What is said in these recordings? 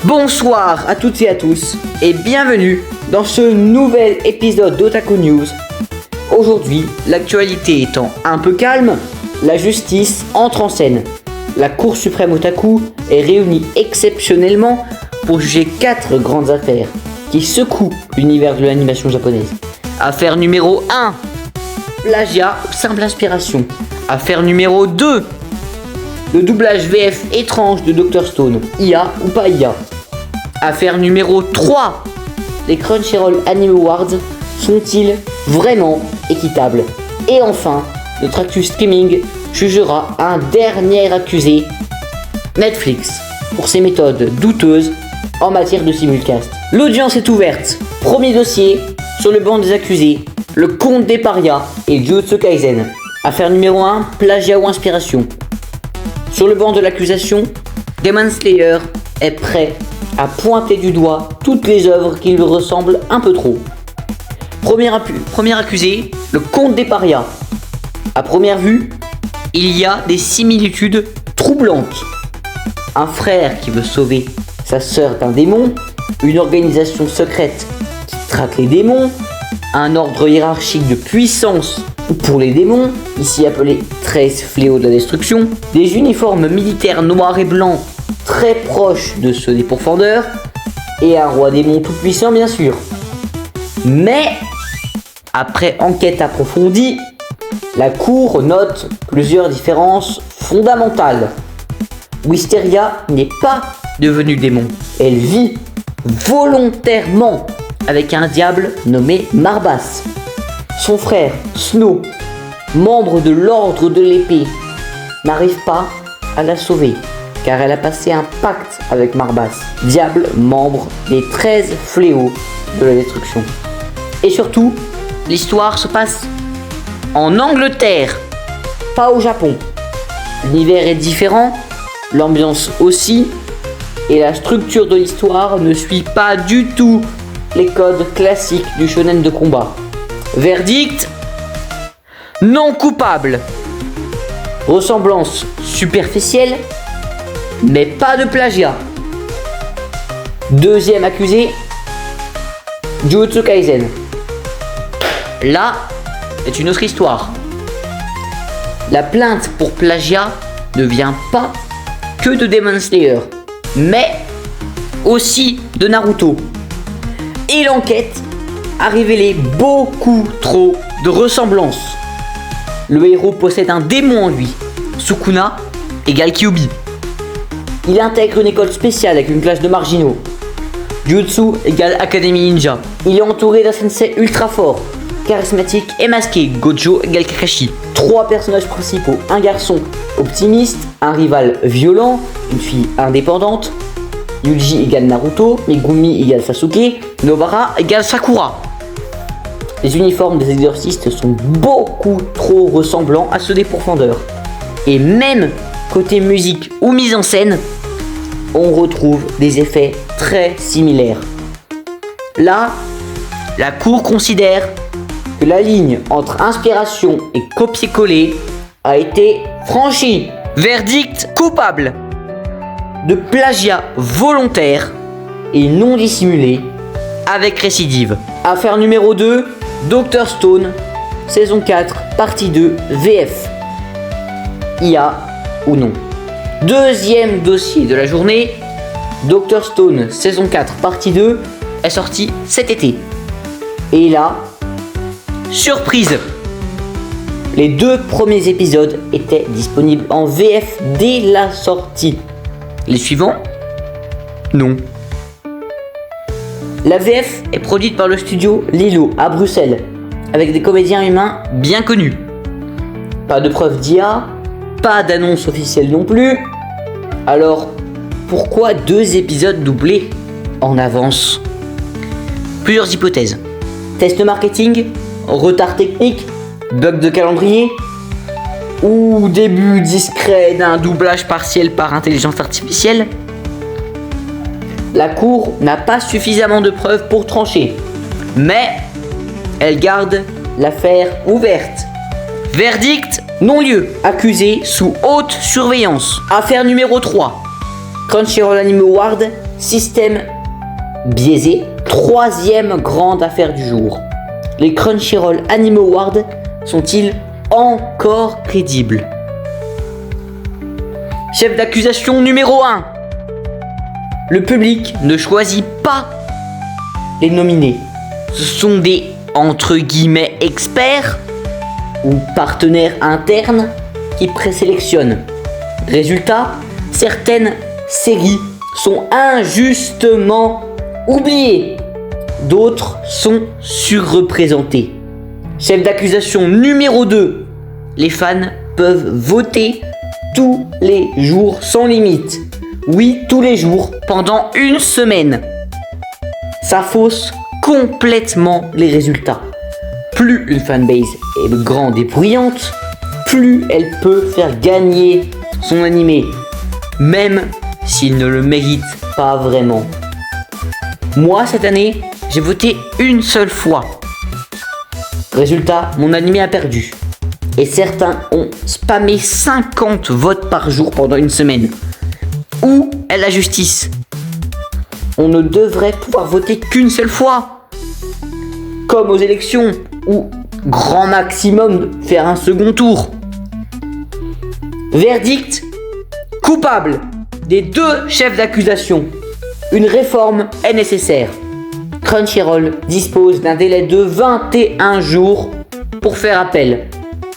Bonsoir à toutes et à tous et bienvenue dans ce nouvel épisode d'Otaku News. Aujourd'hui, l'actualité étant un peu calme, la justice entre en scène. La Cour suprême Otaku est réunie exceptionnellement pour juger 4 grandes affaires qui secouent l'univers de l'animation japonaise. Affaire numéro 1, plagiat ou simple inspiration. Affaire numéro 2, le doublage VF étrange de Dr Stone, IA ou pas IA. Affaire numéro 3, les Crunchyroll Anime Awards sont-ils vraiment équitables? Et enfin, notre actu streaming jugera un dernier accusé, Netflix, pour ses méthodes douteuses en matière de simulcast. L'audience est ouverte. Premier dossier, sur le banc des accusés, le conte des parias et Jujutsu Kaisen. Affaire numéro 1, plagiat ou inspiration. Sur le banc de l'accusation, Demon Slayer est prêt à pointer du doigt toutes les œuvres qui lui ressemblent un peu trop. Premier accusé, le conte des parias. À première vue, il y a des similitudes troublantes. Un frère qui veut sauver sa sœur d'un démon, une organisation secrète qui traque les démons, un ordre hiérarchique de puissance pour les démons, ici appelé 13 fléaux de la destruction, des uniformes militaires noirs et blancs très proches de ceux des pourfendeurs, et un roi démon tout puissant bien sûr. Mais, après enquête approfondie, la Cour note plusieurs différences fondamentales. Wisteria n'est pas devenue démon, elle vit volontairement avec un diable nommé Marbas. Son frère, Snow, membre de l'ordre de l'épée, n'arrive pas à la sauver, car elle a passé un pacte avec Marbas, diable membre des 13 fléaux de la destruction. Et surtout, l'histoire se passe en Angleterre, pas au Japon. L'univers est différent, l'ambiance aussi, et la structure de l'histoire ne suit pas du tout les codes classiques du shonen de combat. Verdict: non coupable. Ressemblance superficielle, mais pas de plagiat. Deuxième accusé, Jujutsu Kaisen. Là, c'est une autre histoire. La plainte pour plagiat ne vient pas que de Demon Slayer, mais aussi de Naruto. Et l'enquête a révélé beaucoup trop de ressemblances. Le héros possède un démon en lui, Sukuna égale Kyuubi. Il intègre une école spéciale avec une classe de marginaux. Jutsu égale Académie Ninja. Il est entouré d'un sensei ultra fort, charismatique et masqué, Gojo égale Kakashi. 3 personnages principaux, un garçon optimiste, un rival violent, une fille indépendante, Yuji égale Naruto, Megumi égale Sasuke, Nobara égale Sakura. Les uniformes des exorcistes sont beaucoup trop ressemblants à ceux des pourfendeurs. Et même côté musique ou mise en scène, on retrouve des effets très similaires. Là, la Cour considère que la ligne entre inspiration et copier-coller a été franchie. Verdict: coupable de plagiat volontaire et non dissimulé avec récidive. Affaire numéro 2, Dr Stone, saison 4, partie 2, VF. IA ou non. Deuxième dossier de la journée, Dr Stone, saison 4, partie 2, est sorti cet été. Et là, surprise! Les 2 premiers épisodes étaient disponibles en VF dès la sortie. Les suivants? Non. La VF est produite par le studio Lilo à Bruxelles, avec des comédiens humains bien connus. Pas de preuve d'IA, pas d'annonce officielle non plus. Alors, pourquoi 2 épisodes doublés en avance? Plusieurs hypothèses. Test marketing, retard technique, bug de calendrier, ou début discret d'un doublage partiel par intelligence artificielle. La Cour n'a pas suffisamment de preuves pour trancher, mais elle garde l'affaire ouverte. Verdict: Non-lieu, accusé sous haute surveillance. Affaire numéro 3. Crunchyroll Anime Award, système biaisé. 3e grande affaire du jour. Les Crunchyroll Anime Awards sont-ils encore crédibles? Chef d'accusation numéro 1. Le public ne choisit pas les nominés. Ce sont des entre guillemets experts ou partenaires internes qui présélectionnent. Résultat, certaines séries sont injustement oubliées. D'autres sont surreprésentées. Chef d'accusation numéro 2. Les fans peuvent voter tous les jours sans limite. Oui, tous les jours, pendant une semaine. Ça fausse complètement les résultats. Plus une fanbase est grande et bruyante, plus elle peut faire gagner son animé, même s'il ne le mérite pas vraiment. Moi, cette année, j'ai voté une seule fois. Résultat, mon animé a perdu. Et certains ont spammé 50 votes par jour pendant une semaine. Où est la justice? On ne devrait pouvoir voter qu'une seule fois. Comme aux élections, ou grand maximum faire un second tour. Verdict: coupable des 2 chefs d'accusation. Une réforme est nécessaire. Crunchyroll dispose d'un délai de 21 jours pour faire appel,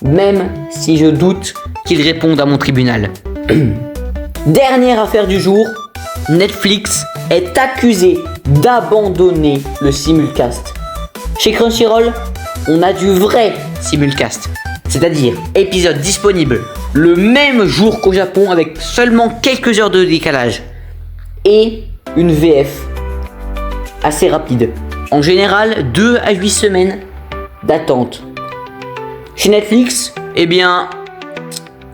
même si je doute qu'il réponde à mon tribunal. Dernière affaire du jour, Netflix est accusé d'abandonner le simulcast. Chez Crunchyroll, on a du vrai simulcast, c'est-à-dire épisode disponible le même jour qu'au Japon avec seulement quelques heures de décalage et une VF assez rapide. En général, 2 à 8 semaines d'attente. Chez Netflix, eh bien,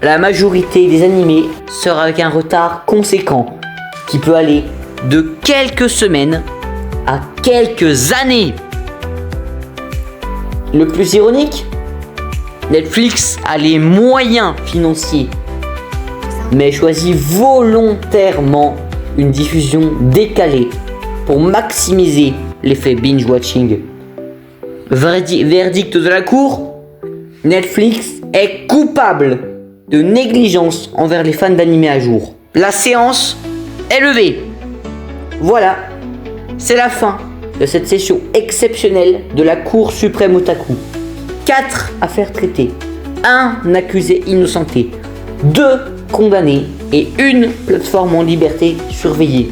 la majorité des animés sort avec un retard conséquent qui peut aller de quelques semaines à quelques années. Le plus ironique, Netflix a les moyens financiers, mais choisit volontairement une diffusion décalée pour maximiser l'effet binge-watching. Verdict de la cour, Netflix est coupable de négligence envers les fans d'animé à jour. La séance est levée. Voilà, c'est la fin de cette session exceptionnelle de la Cour suprême Otaku. 4 affaires traitées, 1 accusé innocenté, 2 condamnés et 1 plateforme en liberté surveillée.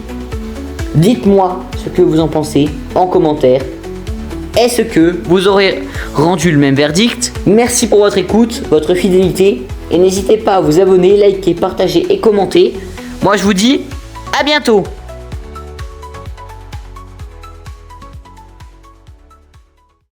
Dites-moi ce que vous en pensez en commentaire. Est-ce que vous aurez rendu le même verdict? Merci pour votre écoute, votre fidélité et n'hésitez pas à vous abonner, liker, partager et commenter. Moi je vous dis à bientôt.